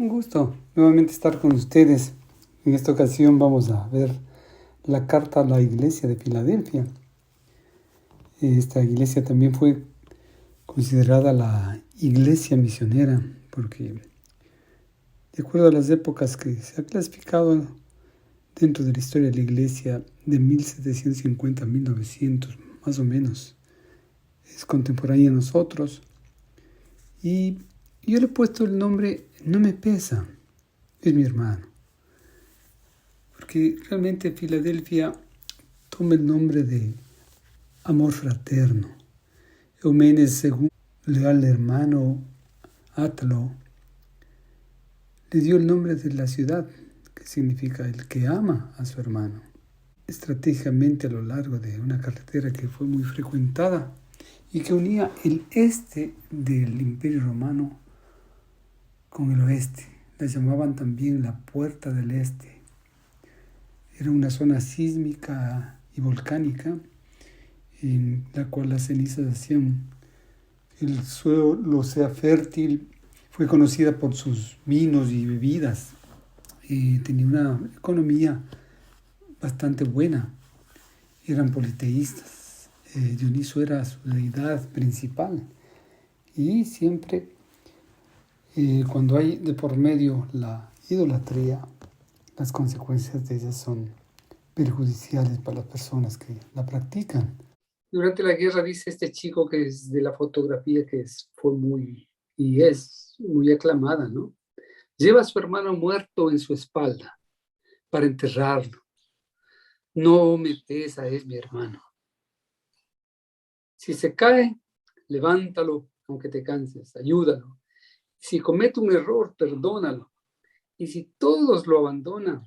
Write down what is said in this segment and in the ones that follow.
Un gusto nuevamente estar con ustedes. En esta ocasión vamos a ver la carta a la iglesia de Filadelfia. Esta iglesia también fue considerada la iglesia misionera porque, de acuerdo a las épocas que se ha clasificado dentro de la historia de la iglesia, de 1750 a 1900 más o menos, es contemporánea a nosotros. Y yo le he puesto el nombre No me pesa, es mi hermano. Porque realmente Filadelfia toma el nombre de amor fraterno. Eumenes, según leal hermano Atlo, le dio el nombre de la ciudad, que significa el que ama a su hermano. Estratégicamente a lo largo de una carretera que fue muy frecuentada y que unía el este del Imperio Romano con el oeste. La llamaban también la Puerta del Este. Era una zona sísmica y volcánica en la cual las cenizas hacían el suelo sea fértil. Fue conocida por sus vinos y bebidas. Tenía una economía bastante buena. Eran politeístas. Dioniso era su deidad principal. Y siempre, cuando hay de por medio la idolatría, las consecuencias de ellas son perjudiciales para las personas que la practican. Durante la guerra dice este chico que es de la fotografía fue muy y es muy aclamada, ¿no? Lleva a su hermano muerto en su espalda para enterrarlo. No me pesa, es mi hermano. Si se cae, levántalo aunque te canses, ayúdalo. Si comete un error, perdónalo. Y si todos lo abandonan,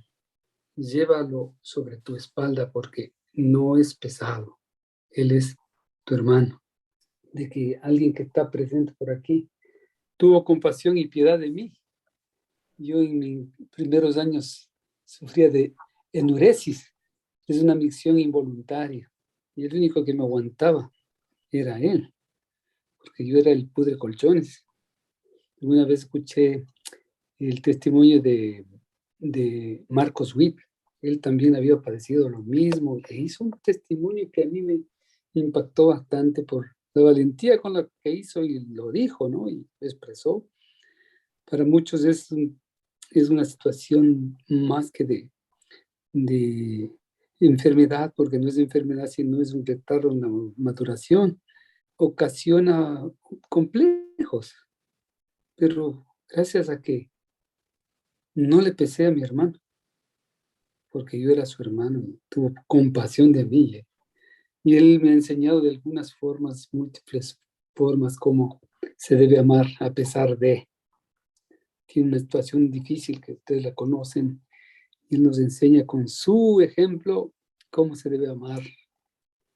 llévalo sobre tu espalda porque no es pesado. Él es tu hermano. De que alguien que está presente por aquí tuvo compasión y piedad de mí. Yo en mis primeros años sufría de enuresis, es una micción involuntaria, y el único que me aguantaba era él, porque yo era el pudre colchones. Alguna vez escuché el testimonio de Marcos Witt. Él también había padecido lo mismo e hizo un testimonio que a mí me impactó bastante por la valentía con la que hizo y lo dijo, ¿no? Y lo expresó. Para muchos es una situación más que de enfermedad, porque no es enfermedad, sino es un retardo en la maduración. Ocasiona complejos, pero gracias a que no le pesé a mi hermano, porque yo era su hermano y tuvo compasión de mí. Y él me ha enseñado de algunas formas, múltiples formas, cómo se debe amar a pesar de. Tiene una situación difícil que ustedes la conocen. Y él nos enseña con su ejemplo cómo se debe amar,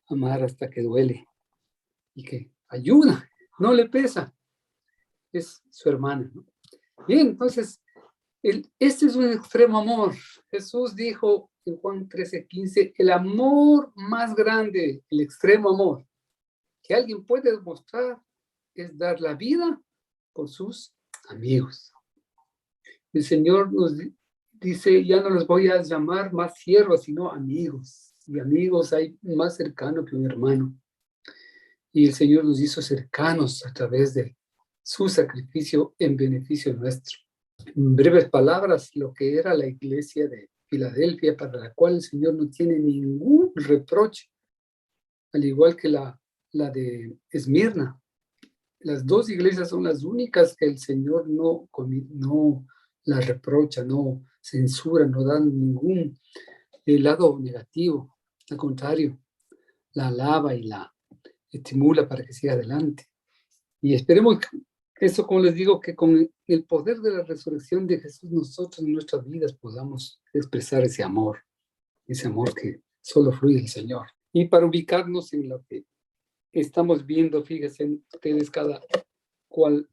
amar hasta que duele y que ayuda, no le pesa. Es su hermana, ¿no? Bien, entonces, este es un extremo amor. Jesús dijo en Juan 13:15, el amor más grande, el extremo amor que alguien puede demostrar es dar la vida por sus amigos. El Señor nos dice, ya no los voy a llamar más siervos, sino amigos. Y amigos hay más cercano que un hermano. Y el Señor nos hizo cercanos a través de su sacrificio en beneficio nuestro. En breves palabras, lo que era la iglesia de Filadelfia, para la cual el Señor no tiene ningún reproche, al igual que la de Esmirna. Las dos iglesias son las únicas que el Señor no la reprocha, no censura, no dan ningún lado negativo. Al contrario, la alaba y la estimula para que siga adelante. Y esperemos que eso, como les digo, que con el poder de la resurrección de Jesús, nosotros en nuestras vidas podamos expresar ese amor que solo fluye del Señor. Y para ubicarnos en lo que estamos viendo, fíjense ustedes cada cual,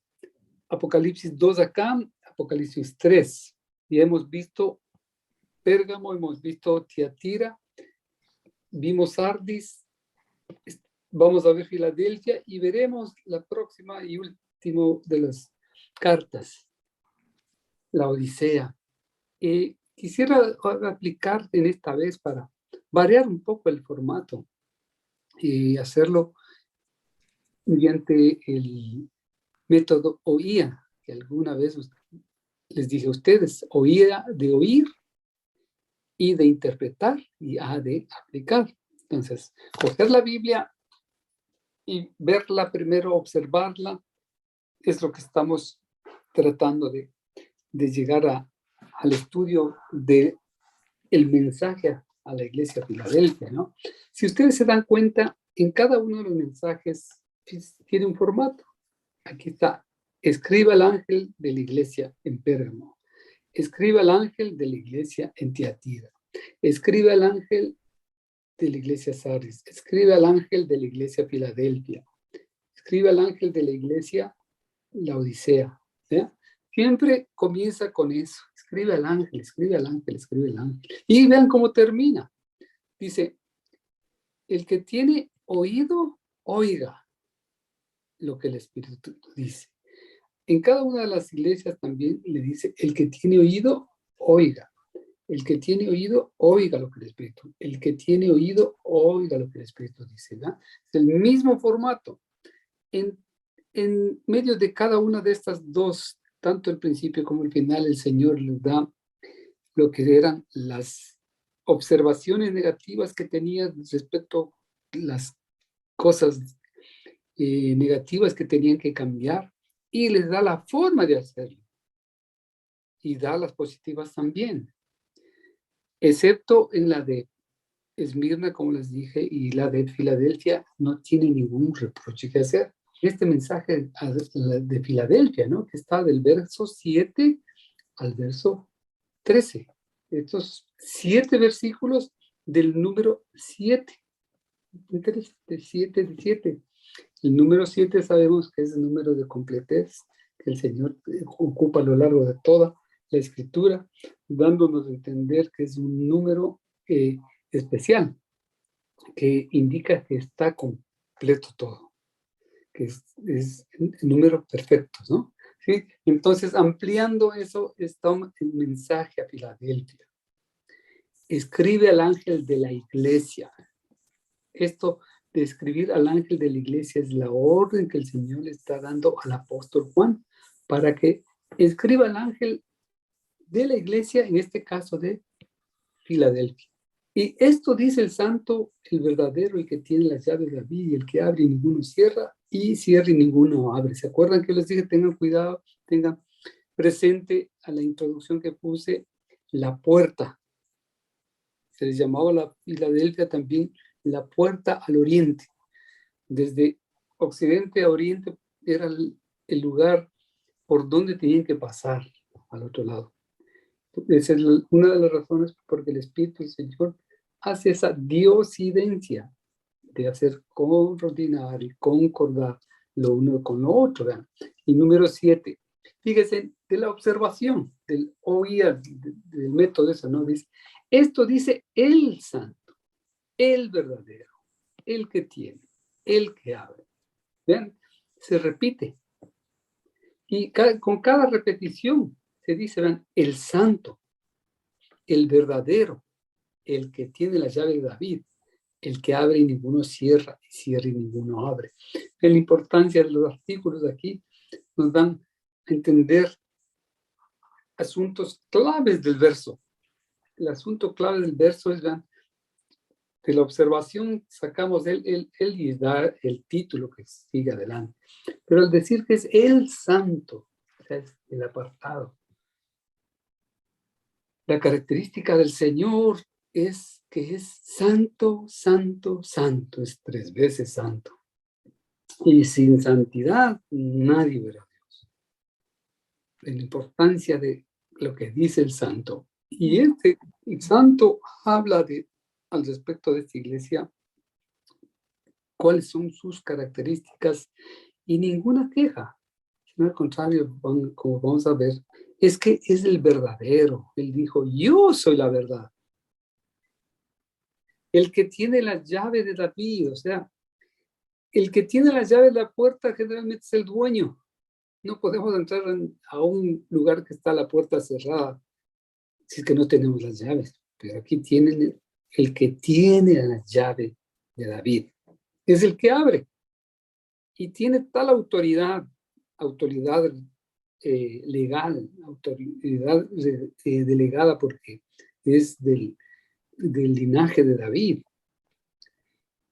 Apocalipsis 2 acá, Apocalipsis 3. Y hemos visto Pérgamo, hemos visto Tiatira, vimos Sardis, vamos a ver Filadelfia y veremos la próxima y última de las cartas. la Odisea. Quisiera aplicar en esta vez para variar un poco el formato y hacerlo mediante el método OIA, que alguna vez les dije a ustedes, OIA de oír, I de interpretar y A de aplicar. Entonces, coger la Biblia y verla primero, observarla, es lo que estamos tratando de llegar al estudio del mensaje a la iglesia de Filadelfia, ¿no? Si ustedes se dan cuenta, en cada uno de los mensajes tiene un formato. Aquí está, escriba al ángel de la iglesia en Pérgamo, escriba al ángel de la iglesia en Tiatira, escriba al ángel de la iglesia Sardis, escribe al ángel de la iglesia Filadelfia, escribe al ángel de la iglesia la Odisea. ¿Ya? Siempre comienza con eso, escribe al ángel, escribe al ángel, escribe al ángel. Y vean cómo termina. Dice, el que tiene oído, oiga lo que el Espíritu dice. En cada una de las iglesias también le dice, el que tiene oído, oiga. El que tiene oído, oiga lo que el Espíritu. El que tiene oído, oiga lo que el Espíritu dice. ¿verdad? Es el mismo formato. En medio de cada una de estas dos, tanto el principio como el final, el Señor les da lo que eran las observaciones negativas que tenía respecto a las cosas negativas que tenían que cambiar y les da la forma de hacerlo. Y da las positivas también. Excepto en la de Esmirna, como les dije, y la de Filadelfia, no tiene ningún reproche que hacer. Este mensaje de Filadelfia, ¿no? Que está del verso 7 al verso 13. Estos 7 versículos del número 7. Interesante, 7 de 7. El número 7 sabemos que es el número de completez que el Señor ocupa a lo largo de toda la Escritura, dándonos a entender que es un número especial, que indica que está completo todo, que es el número perfecto, ¿no? ¿Sí? Entonces, ampliando eso, está el mensaje a Filadelfia. Escribe al ángel de la iglesia. Esto de escribir al ángel de la iglesia es la orden que el Señor le está dando al apóstol Juan para que escriba al ángel de la iglesia, en este caso de Filadelfia. Y esto dice el santo, el verdadero, el que tiene las llaves de David, y el que abre y ninguno cierra, y cierra y ninguno abre. ¿Se acuerdan que les dije, tengan cuidado, tengan presente a la introducción que puse, la puerta? Se les llamaba la Filadelfia también la puerta al oriente. Desde occidente a oriente era el lugar por donde tenían que pasar al otro lado. Esa es una de las razones por que el Espíritu del Señor hace esa diosidencia de hacer coordinar y concordar lo uno con lo otro. ¿verdad? Y número 7, fíjense, de la observación, del oír, del método ese, ¿no? Dice, esto dice el santo, el verdadero, el que tiene, el que abre. Vean, se repite. Y con cada repetición se dice, vean, el santo, el verdadero, el que tiene la llave de David, el que abre y ninguno cierra, y cierra y ninguno abre. En la importancia de los artículos de aquí nos dan a entender asuntos claves del verso. El asunto clave del verso es, vean, de la observación sacamos él y da el título que sigue adelante. Pero al decir que es el santo, o sea, es el apartado. La característica del Señor es que es santo, santo, santo, es 3 veces santo. Y sin santidad nadie verá a Dios. La importancia de lo que dice el santo. Y el santo habla al respecto de esta iglesia, cuáles son sus características y ninguna queja. Sino al contrario, como vamos a ver, es que es el verdadero. Él dijo, yo soy la verdad. El que tiene la llave de David, o sea, el que tiene la llave de la puerta generalmente es el dueño. No podemos entrar a un lugar que está la puerta cerrada si es que no tenemos las llaves. Pero aquí tienen el que tiene la llave de David. Es el que abre. Y tiene tal autoridad legal, autoridad delegada porque es del linaje de David.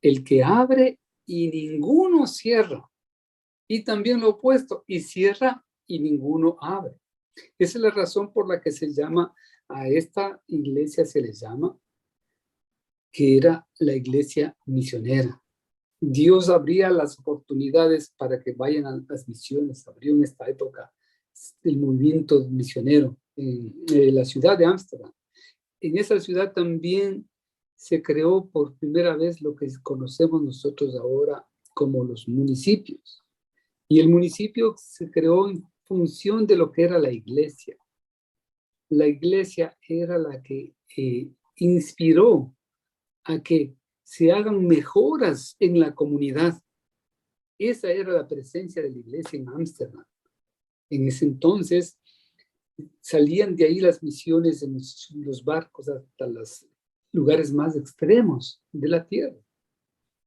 El que abre y ninguno cierra. Y también lo opuesto, y cierra y ninguno abre. Esa es la razón por la que se llama, a esta iglesia se le llama, que era la iglesia misionera. Dios abría las oportunidades para que vayan a las misiones. Abrió en esta época el movimiento misionero en la ciudad de Ámsterdam. En esa ciudad también se creó por primera vez lo que conocemos nosotros ahora como los municipios. Y el municipio se creó en función de lo que era la iglesia. La iglesia era la que inspiró a que se hagan mejoras en la comunidad. Esa era la presencia de la iglesia en Ámsterdam. En ese entonces salían de ahí las misiones en los barcos hasta los lugares más extremos de la tierra.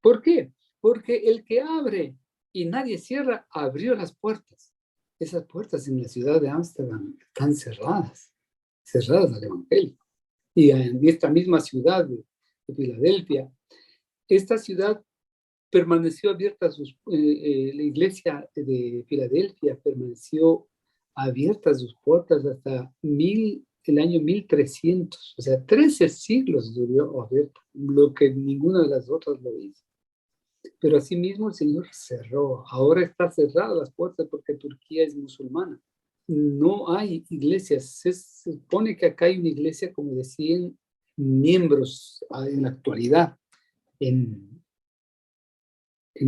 ¿Por qué? Porque el que abre y nadie cierra, abrió las puertas. Esas puertas en la ciudad de Ámsterdam están cerradas al evangelio. Y en esta misma ciudad de Filadelfia, esta ciudad permaneció abierta, la iglesia de Filadelfia permaneció abierta sus puertas hasta el año 1300, o sea, 13 siglos duró abierta, lo que ninguna de las otras lo hizo. Pero asimismo el Señor cerró, ahora está cerrada las puertas porque Turquía es musulmana. No hay iglesias, se supone que acá hay una iglesia como de 100 miembros en la actualidad, en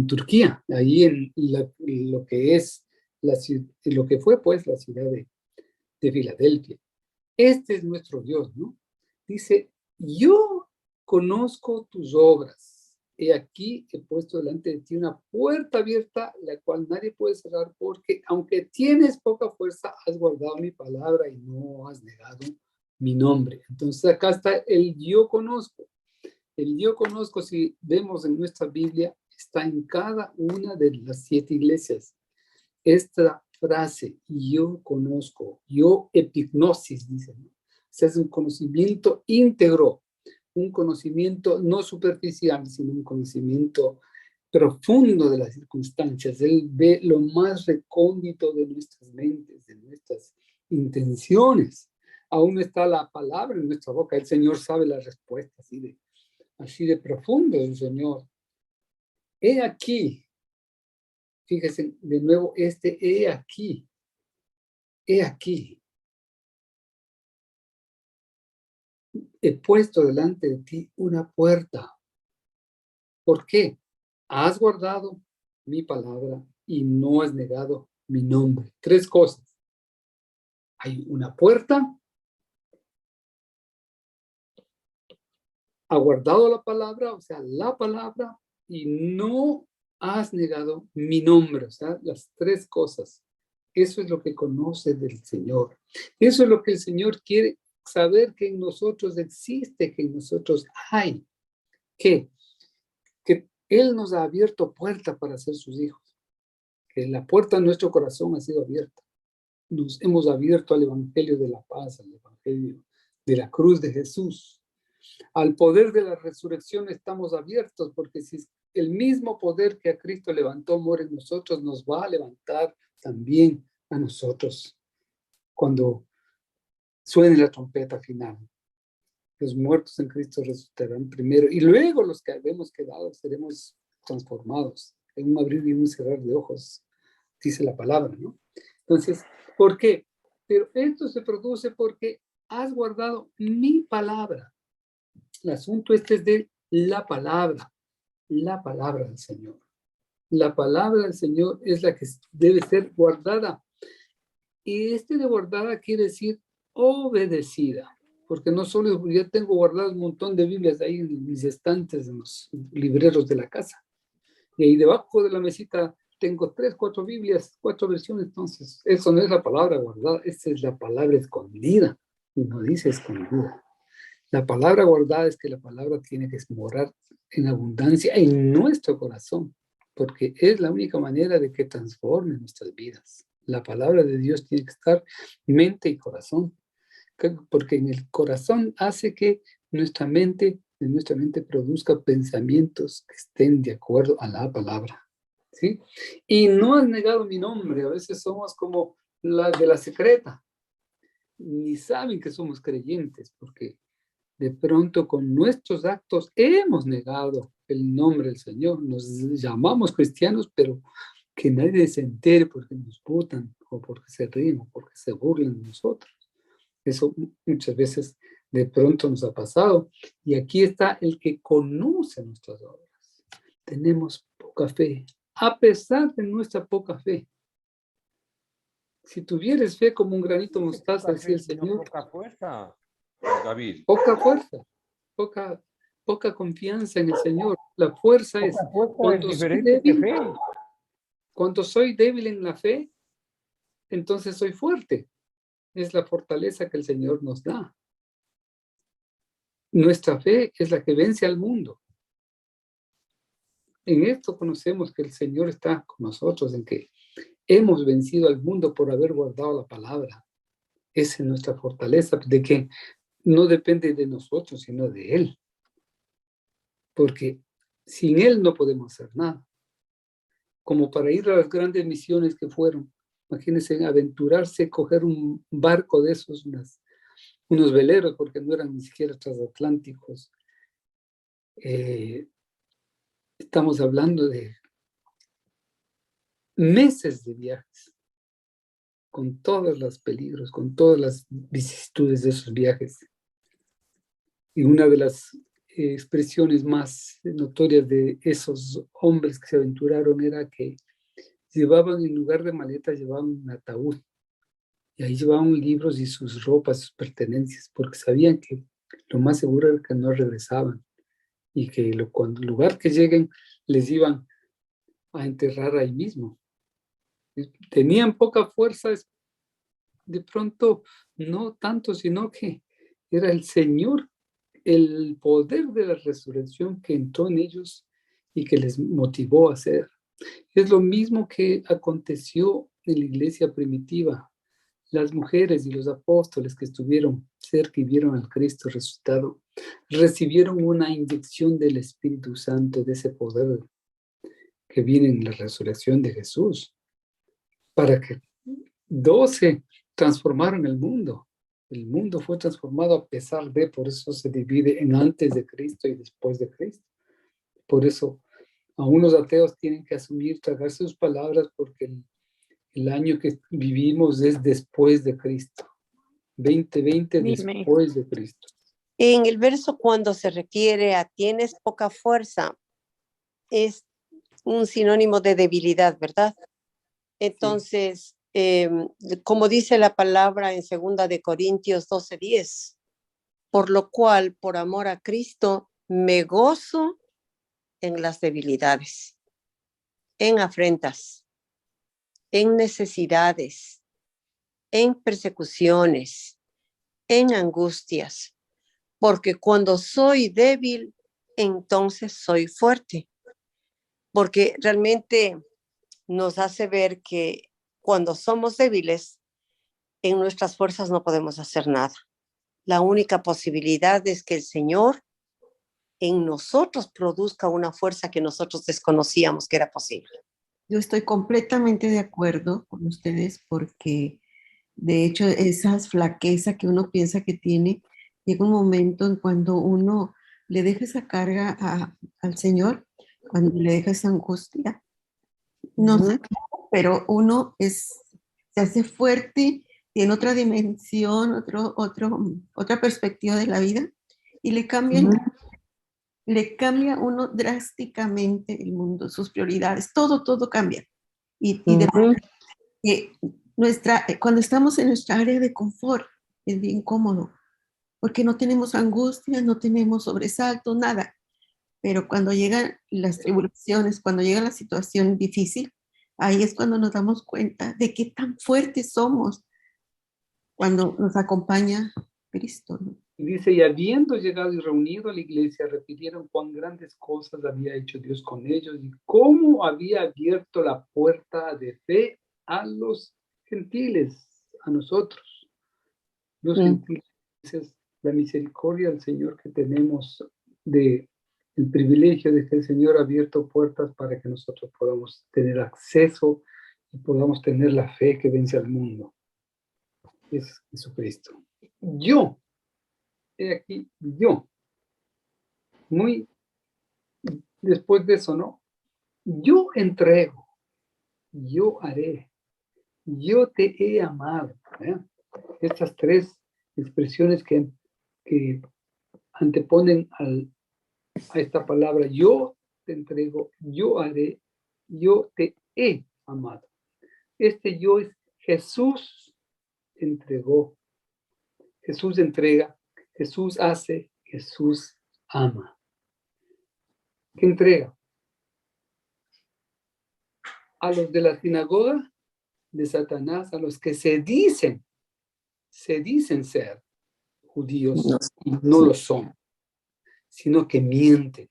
Turquía, ahí en lo que es lo que fue pues la ciudad de Filadelfia. Este es nuestro Dios, ¿no? Dice, yo conozco tus obras. He aquí he puesto delante de ti una puerta abierta, la cual nadie puede cerrar, porque aunque tienes poca fuerza, has guardado mi palabra y no has negado mi nombre. Entonces acá está el yo conozco. El yo conozco, si vemos en nuestra Biblia, está en cada una de las 7 iglesias. Esta frase, yo conozco, yo epignosis, dice, ¿no? O sea, es un conocimiento íntegro, un conocimiento no superficial, sino un conocimiento profundo de las circunstancias. Él ve lo más recóndito de nuestras mentes, de nuestras intenciones. Aún está la palabra en nuestra boca. El Señor sabe la respuesta, así de profundo el Señor. He aquí, fíjese de nuevo he aquí, he puesto delante de ti una puerta. ¿Por qué? Has guardado mi palabra y no has negado mi nombre. 3 cosas. Hay una puerta, ha guardado la palabra, o sea, la palabra, y no has negado mi nombre, o sea, las 3 cosas. Eso es lo que conoce del Señor. Eso es lo que el Señor quiere saber, que en nosotros existe, que en nosotros hay. Que Él nos ha abierto puerta para ser sus hijos. Que la puerta de nuestro corazón ha sido abierta. Nos hemos abierto al Evangelio de la paz, al Evangelio de la cruz de Jesús. Al poder de la resurrección estamos abiertos, porque si el mismo poder que a Cristo levantó mora en nosotros, nos va a levantar también a nosotros cuando suene la trompeta final. Los muertos en Cristo resucitarán primero y luego los que habemos quedado seremos transformados en un abrir y un cerrar de ojos, dice la palabra, ¿no? Entonces, ¿por qué? Pero esto se produce porque has guardado mi palabra. El asunto es de la palabra del Señor. La palabra del Señor es la que debe ser guardada. Y de guardada quiere decir obedecida. Porque no solo yo tengo guardado un montón de Biblias ahí en mis estantes, en los libreros de la casa. Y ahí debajo de la mesita tengo 3, 4 Biblias, 4 versiones, entonces eso no es la palabra guardada, esa es la palabra escondida, y no dice escondida. La palabra guardada es que la palabra tiene que morar en abundancia en nuestro corazón, porque es la única manera de que transforme nuestras vidas. La palabra de Dios tiene que estar mente y corazón, porque en el corazón hace que en nuestra mente produzca pensamientos que estén de acuerdo a la palabra. ¿Sí? Y no has negado mi nombre, a veces somos como la de la secreta, ni saben que somos creyentes, porque de pronto con nuestros actos hemos negado el nombre del Señor, nos llamamos cristianos, pero que nadie se entere porque nos botan, o porque se ríen, o porque se burlan de nosotros. Eso muchas veces de pronto nos ha pasado. Y aquí está el que conoce nuestras obras. Tenemos poca fe, a pesar de nuestra poca fe. Si tuvieres fe como un granito de mostaza, decía el Señor. Poca fuerza, David. Poca fuerza, poca confianza en el Señor. La fuerza es cuando soy débil en la fe, entonces soy fuerte. Es la fortaleza que el Señor nos da. Nuestra fe es la que vence al mundo. En esto conocemos que el Señor está con nosotros, en que hemos vencido al mundo por haber guardado la palabra. Esa es nuestra fortaleza, de que no depende de nosotros, sino de Él. Porque sin Él no podemos hacer nada. Como para ir a las grandes misiones que fueron. Imagínense aventurarse, coger un barco de esos, unos veleros, porque no eran ni siquiera transatlánticos. Estamos hablando de meses de viajes, con todos los peligros, con todas las vicisitudes de esos viajes. Y una de las expresiones más notorias de esos hombres que se aventuraron era que llevaban, en lugar de maletas, llevaban un ataúd. Y ahí llevaban libros y sus ropas, sus pertenencias, porque sabían que lo más seguro era que no regresaban. Y que cuando el lugar que lleguen, les iban a enterrar ahí mismo. Tenían poca fuerza, de pronto, no tanto, sino que era el Señor, el poder de la resurrección que entró en ellos y que les motivó a hacer. Es lo mismo que aconteció en la iglesia primitiva. Las mujeres y los apóstoles que estuvieron cerca y vieron al Cristo resucitado, recibieron una inyección del Espíritu Santo, de ese poder que viene en la resurrección de Jesús, para que 12 transformaron el mundo. El mundo fue transformado a pesar de, por eso se divide en antes de Cristo y después de Cristo. Por eso, aún los ateos tienen que asumir, tragarse sus palabras, porque el año que vivimos es después de Cristo. 2020 después de Cristo. En el verso cuando se refiere a tienes poca fuerza, es un sinónimo de debilidad, ¿verdad? Entonces, como dice la palabra en 2 de Corintios 12:10, por lo cual, por amor a Cristo, me gozo en las debilidades, en afrentas, en necesidades, en persecuciones, en angustias, porque cuando soy débil, entonces soy fuerte. Porque realmente nos hace ver que cuando somos débiles, en nuestras fuerzas no podemos hacer nada. La única posibilidad es que el Señor en nosotros produzca una fuerza que nosotros desconocíamos que era posible. Yo estoy completamente de acuerdo con ustedes porque, de hecho, esa flaqueza que uno piensa que tiene, llega un momento en cuando uno le deja esa carga al Señor, cuando le deja esa angustia. No sé, pero uno se hace fuerte, tiene otra dimensión, otra perspectiva de la vida y le cambia uno drásticamente el mundo, sus prioridades, todo cambia. Y cuando estamos en nuestra área de confort es bien cómodo, porque no tenemos angustia, no tenemos sobresalto, nada. Pero cuando llegan las tribulaciones, cuando llega la situación difícil, ahí es cuando nos damos cuenta de qué tan fuertes somos cuando nos acompaña Cristo, ¿no? Y dice, y habiendo llegado y reunido a la iglesia, refirieron cuán grandes cosas había hecho Dios con ellos y cómo había abierto la puerta de fe a los gentiles, a nosotros, los gentiles. Esa es la misericordia del Señor que tenemos, de el privilegio de que el Señor ha abierto puertas para que nosotros podamos tener acceso y podamos tener la fe que vence al mundo. Es Jesucristo. Yo, he aquí, yo, muy después de eso, ¿no? Yo entrego, yo haré, yo te he amado. ¿Eh? Estas tres expresiones que anteponen a esta palabra, yo te entrego, yo haré, yo te he amado. Este yo es Jesús entregó, Jesús entrega, Jesús hace, Jesús ama. ¿Qué entrega? A los de la sinagoga de Satanás, a los que se dicen ser judíos y no lo son, sino que mienten.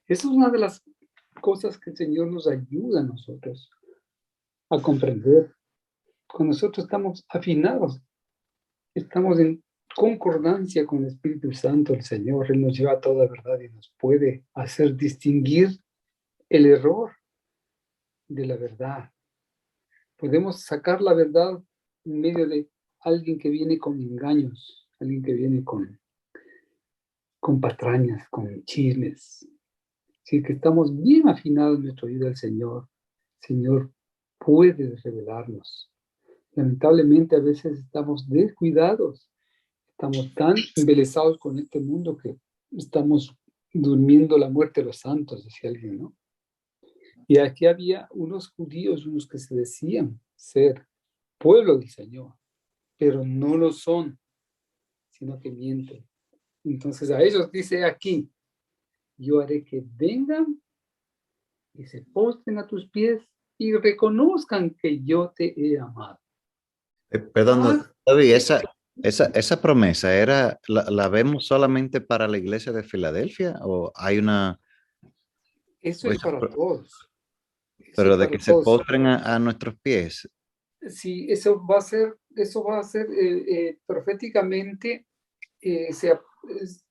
Esa es una de las cosas que el Señor nos ayuda a nosotros a comprender. Cuando nosotros estamos afinados, estamos en concordancia con el Espíritu Santo, el Señor, Él nos lleva a toda verdad y nos puede hacer distinguir el error de la verdad. Podemos sacar la verdad en medio de alguien que viene con engaños, alguien que viene con patrañas, con chismes. Si que estamos bien afinados en nuestra vida al Señor, el Señor puede revelarnos. Lamentablemente a veces estamos descuidados, estamos tan embelesados con este mundo que estamos durmiendo la muerte de los santos, decía alguien, ¿no? Y aquí había unos judíos, unos que se decían ser pueblo del Señor, pero no lo son, sino que mienten. Entonces a ellos dice aquí, yo haré que vengan y se postren a tus pies y reconozcan que yo te he amado. Perdón, David, esa promesa la vemos solamente para la iglesia de Filadelfia o hay una... Eso es para todos. Pero de que se postren a nuestros pies. Sí, eso va a ser proféticamente,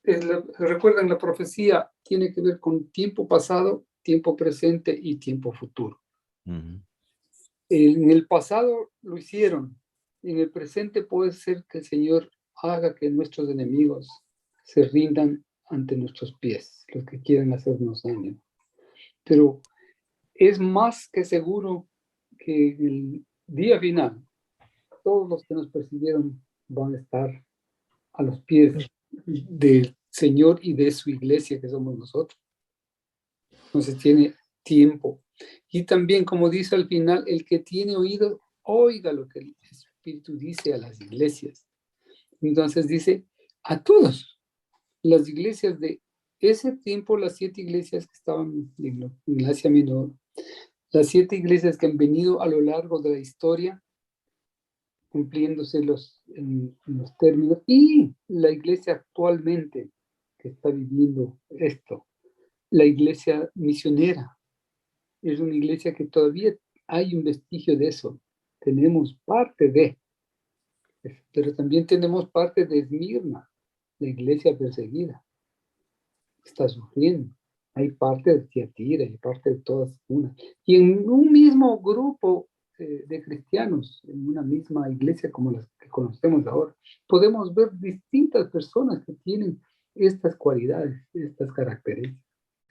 recuerden, la profecía tiene que ver con tiempo pasado, tiempo presente y tiempo futuro. Uh-huh. En el pasado lo hicieron, en el presente puede ser que el Señor haga que nuestros enemigos se rindan ante nuestros pies, los que quieren hacernos daño. Pero es más que seguro que el día final, todos los que nos persiguieron van a estar a los pies del Señor y de su iglesia, que somos nosotros. Entonces tiene tiempo. Y también, como dice al final, el que tiene oído, oiga lo que el Espíritu dice a las iglesias. Entonces dice, a todos, las iglesias de ese tiempo, las 7 iglesias que estaban en Asia Menor, las 7 iglesias que han venido a lo largo de la historia, cumpliéndose en los términos, y la iglesia actualmente que está viviendo esto, la iglesia misionera, es una iglesia que todavía hay un vestigio de eso, tenemos parte de, pero también tenemos parte de Esmirna, la iglesia perseguida, está sufriendo. Hay parte de Tiatira, hay parte de todas unas. Y en un mismo grupo de cristianos, en una misma iglesia como las que conocemos ahora, podemos ver distintas personas que tienen estas cualidades, estas características.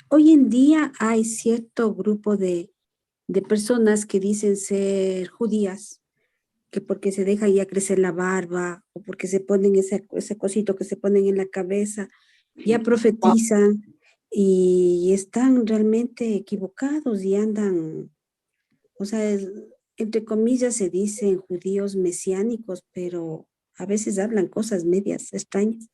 Hoy en día hay cierto grupo de personas que dicen ser judías, que porque se deja ya crecer la barba o porque se ponen ese cosito que se ponen en la cabeza, ya profetizan y están realmente equivocados y andan, o sea, entre comillas se dicen judíos mesiánicos, pero a veces hablan cosas medias extrañas.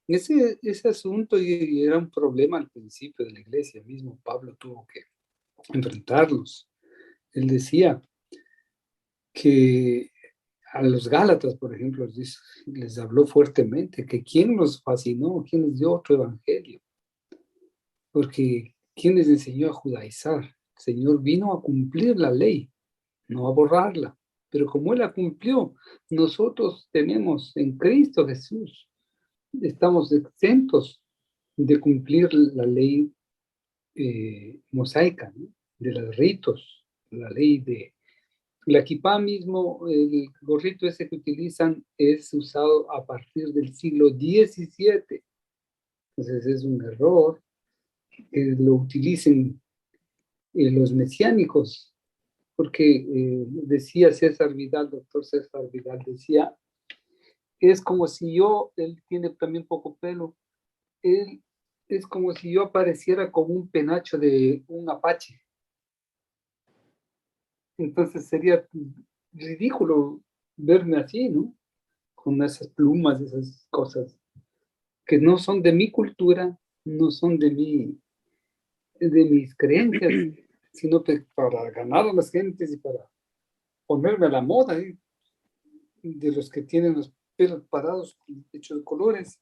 Ese asunto y era un problema al principio de la iglesia, mismo Pablo tuvo que enfrentarlos. él decía que a los Gálatas, por ejemplo, les habló fuertemente, que quién los fascinó, quién les dio otro evangelio, porque quién les enseñó a judaizar. El Señor vino a cumplir la ley, no a borrarla, pero como Él la cumplió, nosotros tenemos en Cristo Jesús, estamos exentos de cumplir la ley mosaica, ¿no? De los ritos, la ley de la kipá mismo, el gorrito ese que utilizan es usado a partir del siglo XVII. Entonces es un error que lo utilicen los mesiánicos, porque decía César Vidal, doctor César Vidal, decía, es como si yo, él tiene también poco pelo, él es como si yo apareciera con un penacho de un apache. Entonces sería ridículo verme así, ¿no? Con esas plumas, esas cosas que no son de mi cultura, no son de mis creencias, sino que para ganar a las gentes y para ponerme a la moda, ¿eh? De los que tienen los pelos parados, hechos de colores.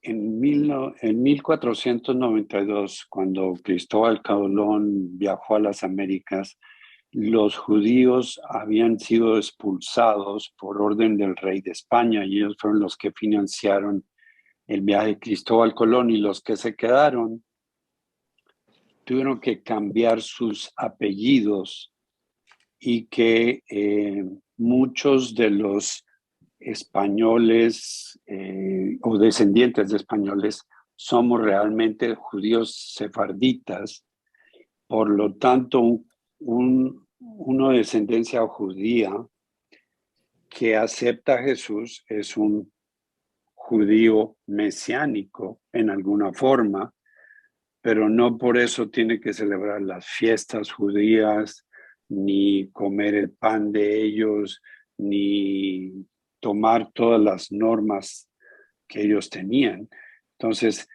En 1492, cuando Cristóbal Colón viajó a las Américas, los judíos habían sido expulsados por orden del rey de España y ellos fueron los que financiaron el viaje de Cristóbal Colón, y los que se quedaron tuvieron que cambiar sus apellidos, y que muchos de los españoles o descendientes de españoles somos realmente judíos sefarditas. Por lo tanto, uno de descendencia judía que acepta a Jesús es un judío mesiánico en alguna forma, pero no por eso tiene que celebrar las fiestas judías, ni comer el pan de ellos, ni tomar todas las normas que ellos tenían. Entonces,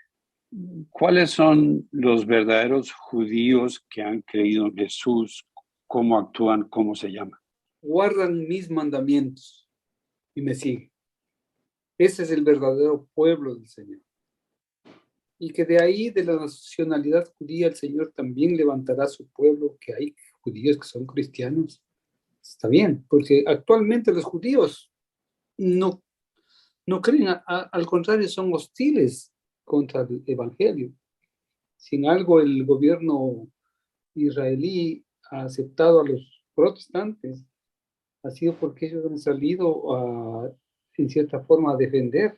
¿cuáles son los verdaderos judíos que han creído en Jesús? ¿Cómo actúan? ¿Cómo se llaman? Guardan mis mandamientos y me siguen. Ese es el verdadero pueblo del Señor. Y que de ahí, de la nacionalidad judía, el Señor también levantará su pueblo, que hay judíos que son cristianos. Está bien, porque actualmente los judíos no creen, al contrario, son hostiles contra el evangelio. Sin algo, el gobierno israelí ha aceptado a los protestantes, ha sido porque ellos han salido en cierta forma a defender,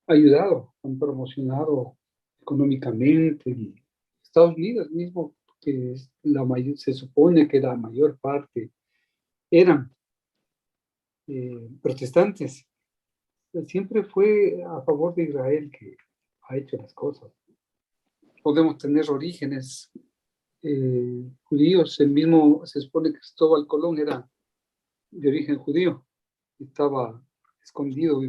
ayudado, han promocionado económicamente. Estados Unidos mismo, que es se supone que la mayor parte eran protestantes, siempre fue a favor de Israel, que ha hecho las cosas. Podemos tener orígenes judíos. El mismo, se supone que Cristóbal Colón era de origen judío, estaba escondido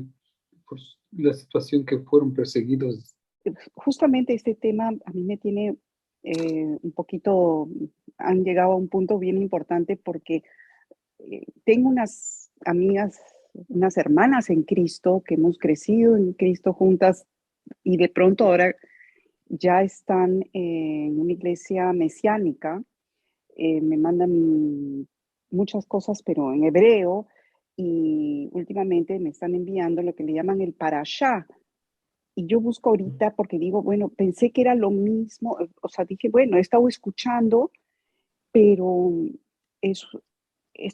por la situación que fueron perseguidos. Justamente este tema a mí me tiene un poquito, han llegado a un punto bien importante, porque tengo unas amigas, unas hermanas en Cristo, que hemos crecido en Cristo juntas, y de pronto ahora ya están en una iglesia mesiánica. Me mandan muchas cosas, pero en hebreo, y últimamente me están enviando lo que le llaman el parashá. Y yo busco ahorita porque digo, bueno, pensé que era lo mismo, o sea, dije, bueno, he estado escuchando, pero es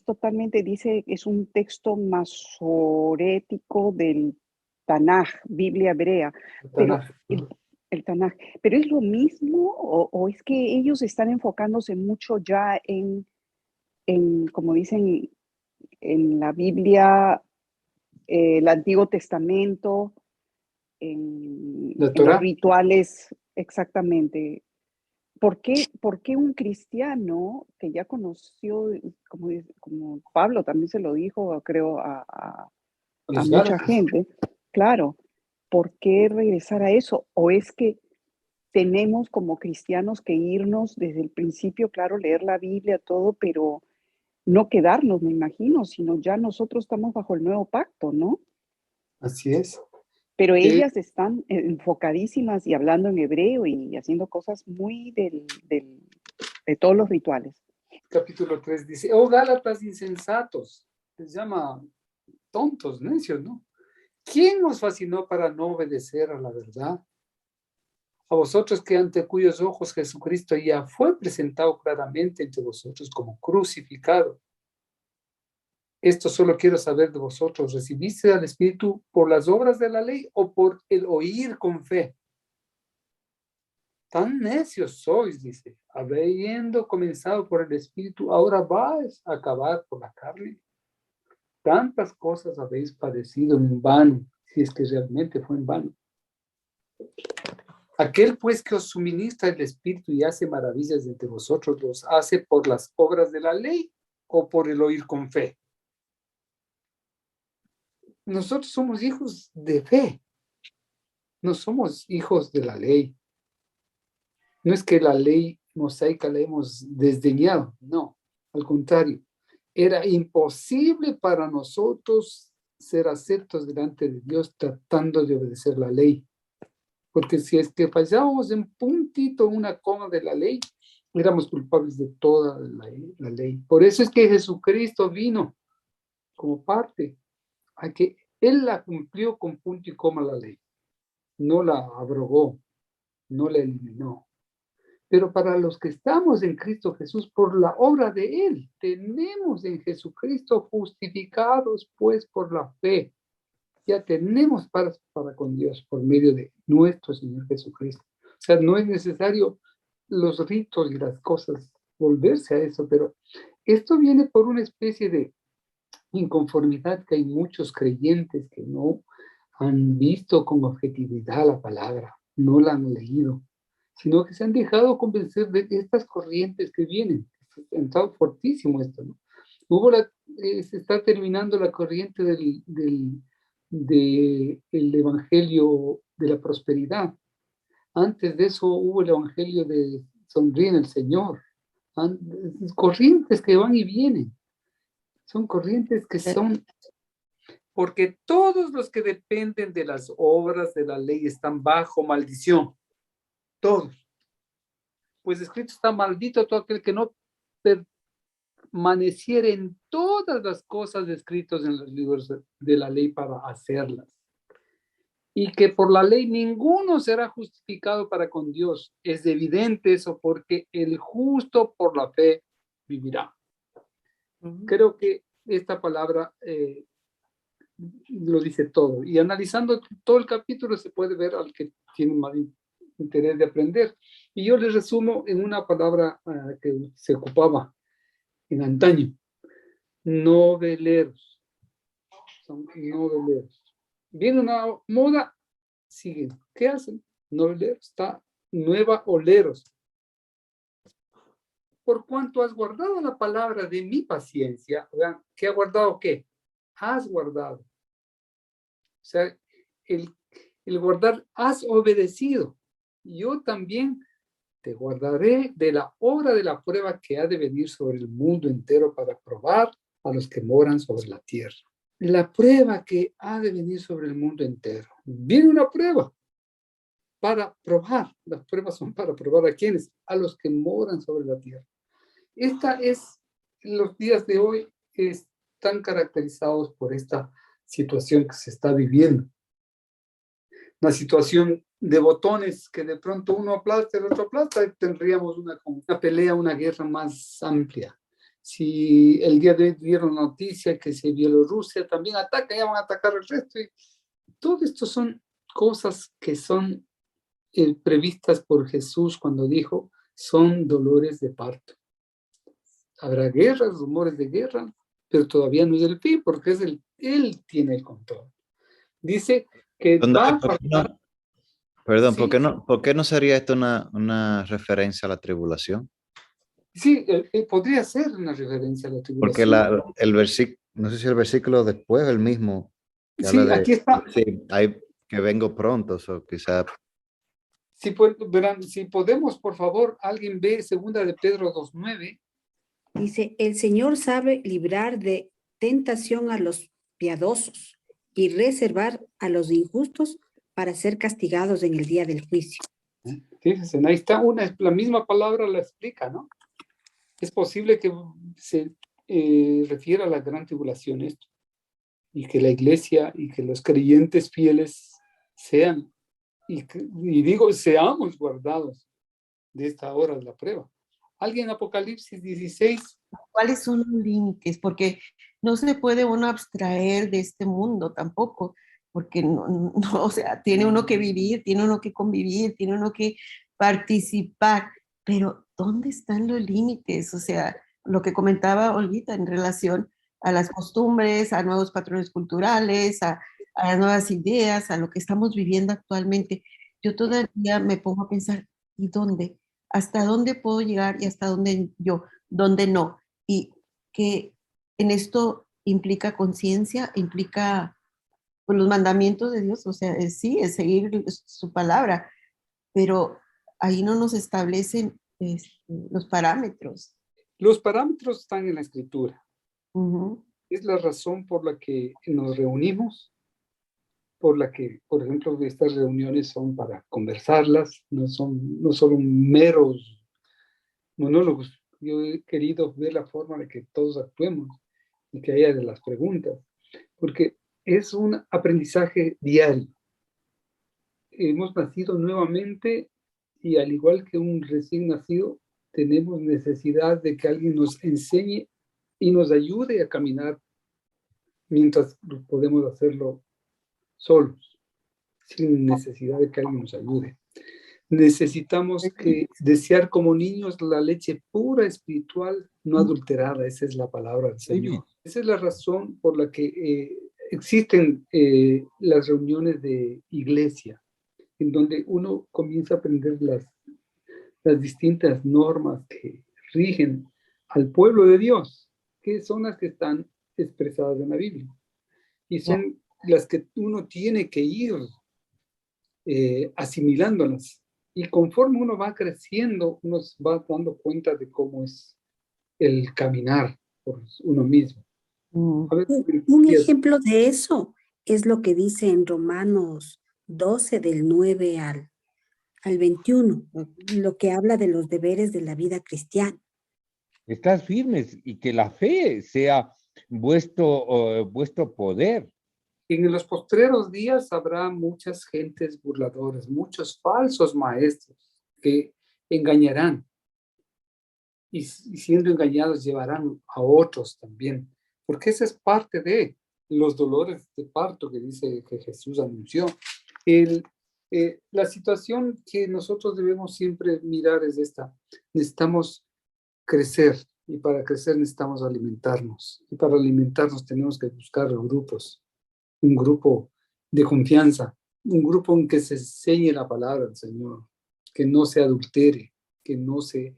totalmente, dice, es un texto masorético del Tanaj, Biblia hebrea, pero el Tanaj, pero ¿es lo mismo o es que ellos están enfocándose mucho ya en como dicen, en la Biblia, el Antiguo Testamento, en los rituales, exactamente? ¿Por qué un cristiano que ya conoció, como Pablo también se lo dijo, creo, a mucha gente, claro, ¿por qué regresar a eso? ¿O es que tenemos como cristianos que irnos desde el principio, claro, leer la Biblia, todo, pero no quedarnos, me imagino, sino ya nosotros estamos bajo el nuevo pacto, ¿no? Así es. Pero ellas están enfocadísimas y hablando en hebreo y haciendo cosas muy de todos los rituales. Capítulo 3 dice, oh Gálatas insensatos, les llama tontos, necios, ¿no? ¿Quién nos fascinó para no obedecer a la verdad? A vosotros que ante cuyos ojos Jesucristo ya fue presentado claramente entre vosotros como crucificado. Esto solo quiero saber de vosotros, ¿recibiste al Espíritu por las obras de la ley o por el oír con fe? Tan necios sois, dice, habiendo comenzado por el Espíritu, ahora vais a acabar por la carne. Tantas cosas habéis padecido en vano, si es que realmente fue en vano. Aquel pues que os suministra el Espíritu y hace maravillas entre vosotros, ¿los hace por las obras de la ley o por el oír con fe? Nosotros somos hijos de fe, no somos hijos de la ley. No es que la ley mosaica la hemos desdeñado, no, al contrario. Era imposible para nosotros ser aceptos delante de Dios tratando de obedecer la ley. Porque si es que fallábamos en puntito, una coma de la ley, éramos culpables de toda la ley. Por eso es que Jesucristo vino como parte a que Él la cumplió con punto y coma la ley. No la abrogó, no la eliminó. Pero para los que estamos en Cristo Jesús, por la obra de Él, tenemos en Jesucristo justificados, pues, por la fe. Ya tenemos para con Dios por medio de nuestro Señor Jesucristo. O sea, no es necesario los ritos y las cosas, volverse a eso, pero esto viene por una especie de inconformidad que hay muchos creyentes que no han visto con objetividad la palabra, no la han leído, sino que se han dejado convencer de estas corrientes que vienen. Ha entrado fortísimo esto, ¿no? Se está terminando la corriente del evangelio de la prosperidad. Antes de eso hubo el evangelio de sonríe en el Señor. Corrientes que van y vienen. Son corrientes que son... Porque todos los que dependen de las obras de la ley están bajo maldición. Todos. Pues escrito está: maldito todo aquel que no permaneciera en todas las cosas escritas en los libros de la ley para hacerlas. Y que por la ley ninguno será justificado para con Dios. Es evidente eso, porque el justo por la fe vivirá. Creo que esta palabra lo dice todo. Y analizando todo el capítulo se puede ver al que tiene más interés de aprender. Y yo les resumo en una palabra que se ocupaba en antaño: noveleros. Son noveleros. Viene una moda, siguen. ¿Qué hacen? Noveleros. Está nueva oleros. Por cuanto has guardado la palabra de mi paciencia, vean, ¿qué ha guardado qué? Has guardado. O sea, el guardar, has obedecido. Yo también te guardaré de la hora de la prueba que ha de venir sobre el mundo entero para probar a los que moran sobre la tierra. La prueba que ha de venir sobre el mundo entero. Viene una prueba para probar. Las pruebas son para probar a quienes, a los que moran sobre la tierra. Los días de hoy están caracterizados por esta situación que se está viviendo. Una situación de botones que de pronto uno aplasta, el otro aplasta, y tendríamos una pelea, una guerra más amplia. Si el día de hoy dieron noticia que si Bielorrusia también ataca, ya van a atacar el resto. Y todo esto son cosas que son previstas por Jesús cuando dijo: son dolores de parto. Habrá guerras, rumores de guerra, pero todavía no es el fin, porque Él tiene el control. Dice que va a faltar... Perdón, Sí. ¿por qué no sería esto una referencia a la tribulación? Sí, podría ser una referencia a la tribulación. Porque el versículo, no sé si el versículo después, el mismo, que sí, habla de, aquí está. Sí, que vengo pronto, o quizá. Verán, si podemos, por favor, alguien ve 2 de Pedro 2:9. Dice, el Señor sabe librar de tentación a los piadosos y reservar a los injustos para ser castigados en el día del juicio. Fíjense, ahí está la misma palabra la explica, ¿no? Es posible que se refiera a la gran tribulación esto, y que la iglesia y que los creyentes fieles sean, y digo, seamos guardados de esta hora de la prueba. Alguien, Apocalipsis 16. ¿Cuáles son los límites? Porque no se puede uno abstraer de este mundo tampoco, porque no, o sea, tiene uno que vivir, tiene uno que convivir, tiene uno que participar, pero ¿dónde están los límites? O sea, lo que comentaba Olvita en relación a las costumbres, a nuevos patrones culturales, a las nuevas ideas, a lo que estamos viviendo actualmente. Yo todavía me pongo a pensar, ¿y dónde? ¿Hasta dónde puedo llegar y hasta dónde no? Y que en esto implica conciencia, implica pues, los mandamientos de Dios, o sea, sí, es seguir su palabra, pero ahí no nos establecen los parámetros. Los parámetros están en la Escritura. Uh-huh. Es la razón por la que nos reunimos, por la que, por ejemplo, estas reuniones son para conversarlas, no solo meros monólogos. Yo he querido ver la forma de que todos actuemos y que haya de las preguntas, porque es un aprendizaje diario. Hemos nacido nuevamente y al igual que un recién nacido, tenemos necesidad de que alguien nos enseñe y nos ayude a caminar mientras podemos hacerlo solos, sin necesidad de que alguien nos ayude. Necesitamos desear como niños la leche pura espiritual, no adulterada. Esa es la palabra del Señor. Esa es la razón por la que existen las reuniones de iglesia, en donde uno comienza a aprender las distintas normas que rigen al pueblo de Dios, que son las que están expresadas en la Biblia. Y son las que uno tiene que ir asimilándolas. Y conforme uno va creciendo, uno se va dando cuenta de cómo es el caminar por uno mismo. A ver, un ejemplo de eso es lo que dice en Romanos 12, del 9 al 21, lo que habla de los deberes de la vida cristiana. Estás firmes y que la fe sea vuestro poder. En los postreros días habrá muchas gentes burladoras, muchos falsos maestros que engañarán y siendo engañados llevarán a otros también, porque esa es parte de los dolores de parto que dice que Jesús anunció. La situación que nosotros debemos siempre mirar es esta: necesitamos crecer, y para crecer necesitamos alimentarnos, y para alimentarnos tenemos que buscar grupos, un grupo de confianza, un grupo en que se enseñe la palabra del Señor, que no se adultere, que no se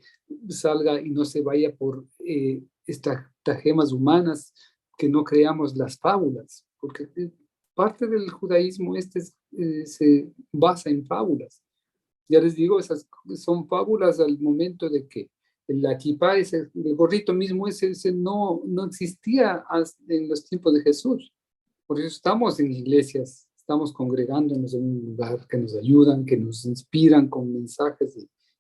salga y no se vaya por estratagemas humanas, que no creamos las fábulas, porque parte del judaísmo se basa en fábulas. Ya les digo, esas son fábulas al momento de que la kipá, el gorrito mismo, ese no existía en los tiempos de Jesús. Por eso estamos en iglesias, estamos congregándonos en un lugar que nos ayudan, que nos inspiran con mensajes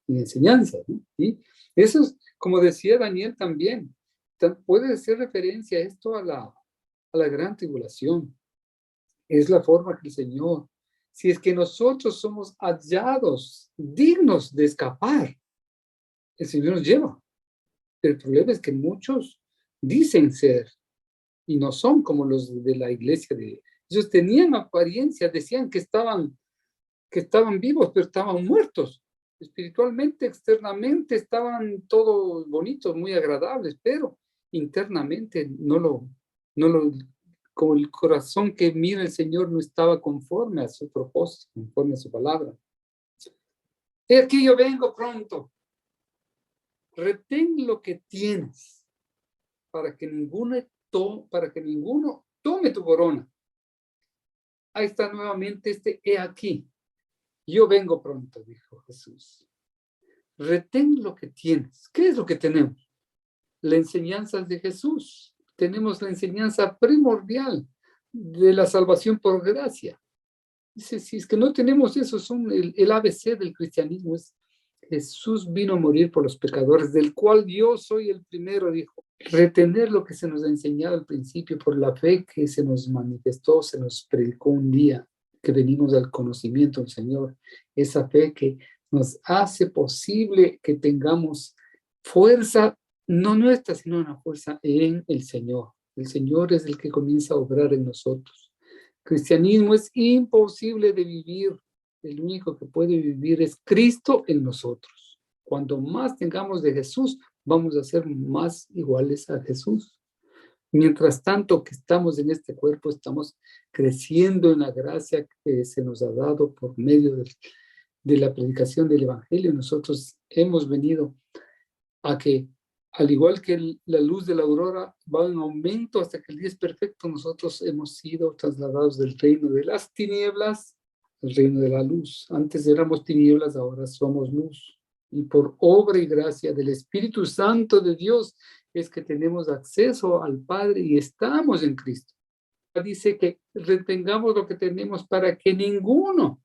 y enseñanzas, ¿no? ¿Sí? Eso es, como decía Daniel también, puede ser referencia a esto, a la gran tribulación. Es la forma que el Señor, si es que nosotros somos hallados dignos de escapar, el Señor nos lleva. El problema es que muchos dicen ser y no son como los de la iglesia. Ellos tenían apariencia, decían que estaban vivos, pero estaban muertos. Espiritualmente, externamente, estaban todos bonitos, muy agradables, pero internamente como el corazón que mira el Señor no estaba conforme a su propósito, conforme a su palabra. Y aquí yo vengo pronto. Retén lo que tienes para que ninguno tome tu corona. Ahí está nuevamente he aquí. Yo vengo pronto, dijo Jesús. Retén lo que tienes. ¿Qué es lo que tenemos? La enseñanza de Jesús. Tenemos la enseñanza primordial de la salvación por gracia. Dice, si es que no tenemos eso, son el ABC del cristianismo. Es Jesús vino a morir por los pecadores, del cual yo soy el primero, dijo. Retener lo que se nos ha enseñado al principio por la fe que se nos manifestó, se nos predicó un día que venimos al conocimiento del Señor. Esa fe que nos hace posible que tengamos fuerza, no nuestra, sino una fuerza en el Señor. El Señor es el que comienza a obrar en nosotros. Cristianismo es imposible de vivir. El único que puede vivir es Cristo en nosotros. Cuando más tengamos de Jesús, vamos a ser más iguales a Jesús. Mientras tanto que estamos en este cuerpo, estamos creciendo en la gracia que se nos ha dado por medio de la predicación del Evangelio. Nosotros hemos venido a que, al igual que la luz de la aurora va en aumento hasta que el día es perfecto, nosotros hemos sido trasladados del reino de las tinieblas al reino de la luz. Antes éramos tinieblas, ahora somos luz. Y por obra y gracia del Espíritu Santo de Dios es que tenemos acceso al Padre y estamos en Cristo. Dice que retengamos lo que tenemos para que ninguno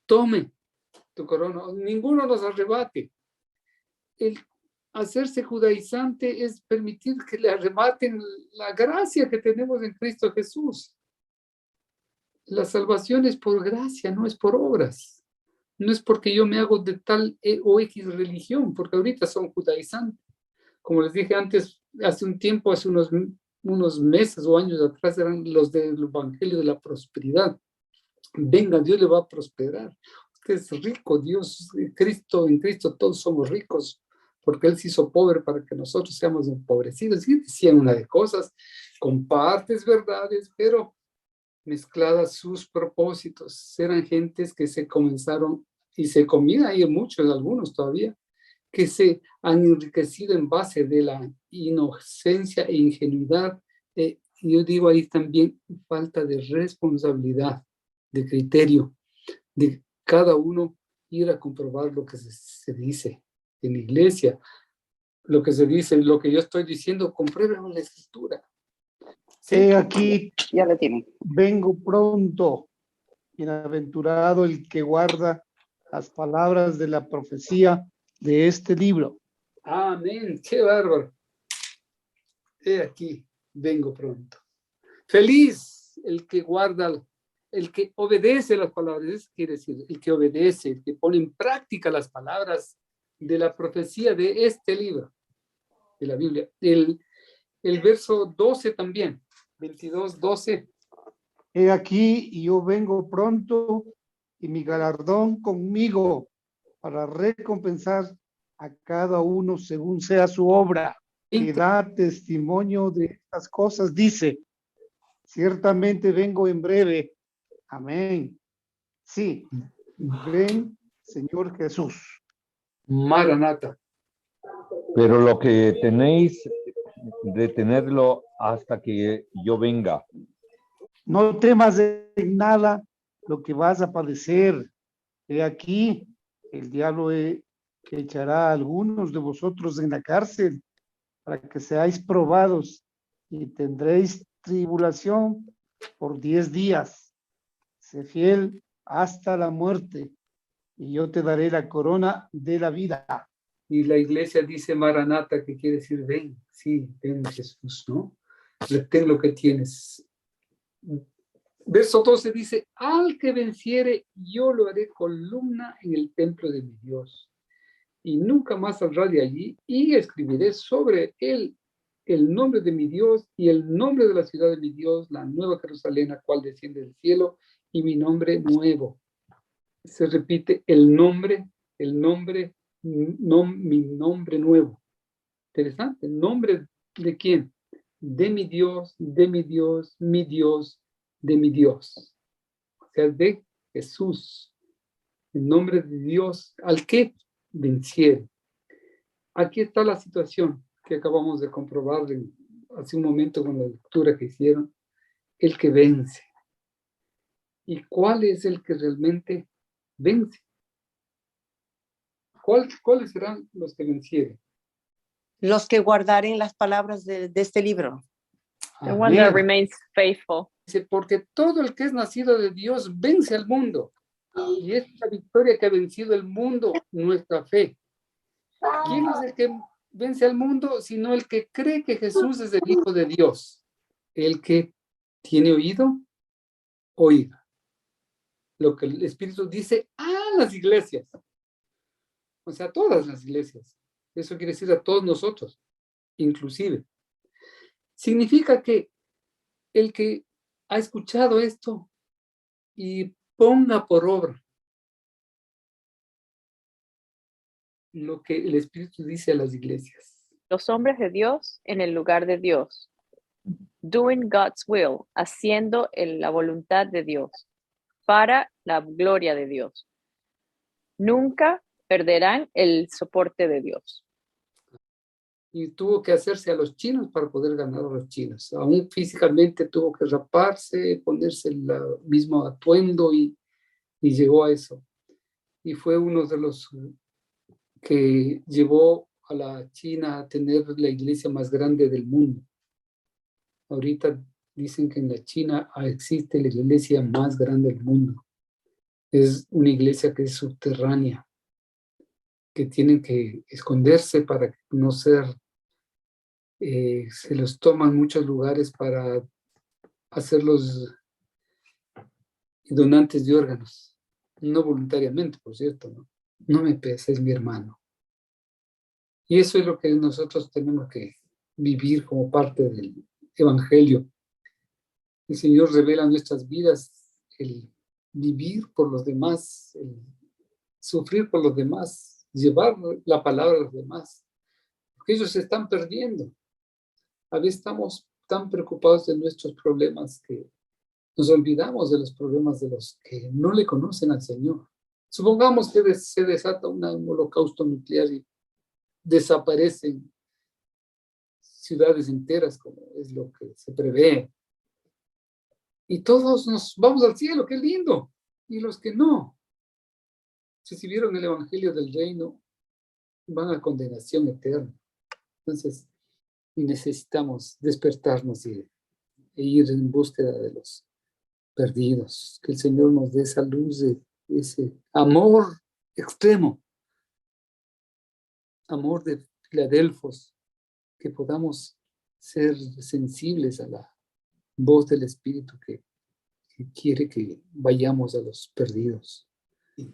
tome tu corona, ninguno nos arrebate. El hacerse judaizante es permitir que le arrebaten la gracia que tenemos en Cristo Jesús. La salvación es por gracia, no es por obras. No es porque yo me hago de tal o X religión, porque ahorita son judaizantes. Como les dije antes, hace un tiempo, hace unos meses o años atrás, eran los del Evangelio de la Prosperidad. Venga, Dios le va a prosperar. Usted es rico, Dios, en Cristo todos somos ricos, porque Él se hizo pobre para que nosotros seamos empobrecidos. Y decían una de cosas, con partes verdades, pero mezcladas sus propósitos. Eran gentes que se comenzaron, y se comían ahí muchos, algunos todavía, que se han enriquecido en base de la inocencia e ingenuidad. Yo digo ahí también falta de responsabilidad, de criterio, de cada uno ir a comprobar lo que se dice en la iglesia, lo que se dice, lo que yo estoy diciendo, comprueben la escritura. Sí. Aquí ya lo tienen. Vengo pronto, bienaventurado el que guarda las palabras de la profecía de este libro. Amén, qué bárbaro. He aquí, vengo pronto. Feliz el que guarda, el que obedece las palabras, eso quiere decir, el que obedece, el que pone en práctica las palabras de la profecía de este libro, de la Biblia. El verso 12 también, 22, 12. He aquí, y yo vengo pronto, y mi galardón conmigo, para recompensar a cada uno según sea su obra, que da testimonio de estas cosas. Dice, ciertamente vengo en breve. Amén. Sí, ven, Señor Jesús. Maranata. Pero lo que tenéis, retenerlo hasta que yo venga. No temas en nada lo que vas a padecer. He aquí, el diablo echará a algunos de vosotros en la cárcel para que seáis probados y tendréis tribulación por 10 días. Sé fiel hasta la muerte y yo te daré la corona de la vida. Y la iglesia dice Maranata, que quiere decir ven, sí, ven Jesús, ¿no? Retén lo que tienes. Verso 12 dice, al que venciere, yo lo haré columna en el templo de mi Dios, y nunca más saldrá de allí, y escribiré sobre él el nombre de mi Dios y el nombre de la ciudad de mi Dios, la nueva Jerusalén, la cual desciende del cielo, y mi nombre nuevo. Se repite el nombre, mi nombre nuevo. Interesante, ¿el nombre de quién? De mi Dios, de mi Dios, mi Dios, de mi Dios. O sea, de Jesús. El nombre de Dios al que venciere. Aquí está la situación que acabamos de comprobar hace un momento con la lectura que hicieron. El que vence. ¿Y cuál es el que realmente vence. ¿Cuáles serán los que vencieren? Los que guardaren las palabras de este libro. The one that Amén. remains faithful. Dice, porque todo el que es nacido de Dios vence al mundo. Y es la victoria que ha vencido el mundo, nuestra fe. ¿Quién es el que vence al mundo? Sino el que cree que Jesús es el Hijo de Dios. El que tiene oído, oiga lo que el Espíritu dice a las iglesias. O sea, a todas las iglesias. Eso quiere decir a todos nosotros, inclusive. Significa que el que ha escuchado esto y ponga por obra lo que el Espíritu dice a las iglesias. Los hombres de Dios en el lugar de Dios. Doing God's will, haciendo la voluntad de Dios, para la gloria de Dios. Nunca perderán el soporte de Dios. Y tuvo que hacerse a los chinos para poder ganar a los chinos. Aún físicamente tuvo que raparse, ponerse el mismo atuendo y llegó a eso. Y fue uno de los que llevó a la China a tener la iglesia más grande del mundo. Ahorita dicen que en la China existe la iglesia más grande del mundo. Es una iglesia que es subterránea, que tienen que esconderse para no ser, se los toman muchos lugares para hacerlos donantes de órganos, no voluntariamente, por cierto, no me pesa, es mi hermano. Y eso es lo que nosotros tenemos que vivir como parte del Evangelio. El Señor revela en nuestras vidas el vivir por los demás, el sufrir por los demás, llevar la palabra a los demás, porque ellos se están perdiendo. A veces estamos tan preocupados de nuestros problemas que nos olvidamos de los problemas de los que no le conocen al Señor. Supongamos que se desata un holocausto nuclear y desaparecen ciudades enteras, como es lo que se prevé. Y todos nos vamos al cielo, qué lindo. Y los que no recibieron el Evangelio del Reino van a condenación eterna. Entonces, necesitamos despertarnos e ir en búsqueda de los perdidos. Que el Señor nos dé esa luz de ese amor extremo, amor de Filadelfos, que podamos ser sensibles a la voz del Espíritu que quiere que vayamos a los perdidos.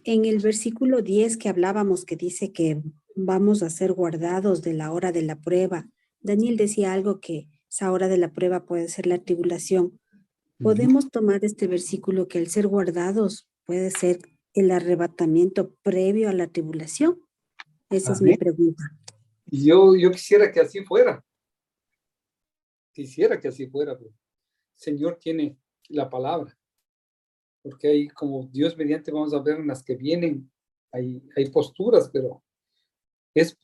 En el versículo 10 que hablábamos, que dice que vamos a ser guardados de la hora de la prueba, Daniel decía algo que esa hora de la prueba puede ser la tribulación. ¿Podemos tomar este versículo que el ser guardados puede ser el arrebatamiento previo a la tribulación? Esa es mi pregunta. Y yo quisiera que así fuera. Quisiera que así fuera. Pero el Señor tiene la palabra. Porque hay, como Dios mediante, vamos a ver en las que vienen, hay posturas, pero es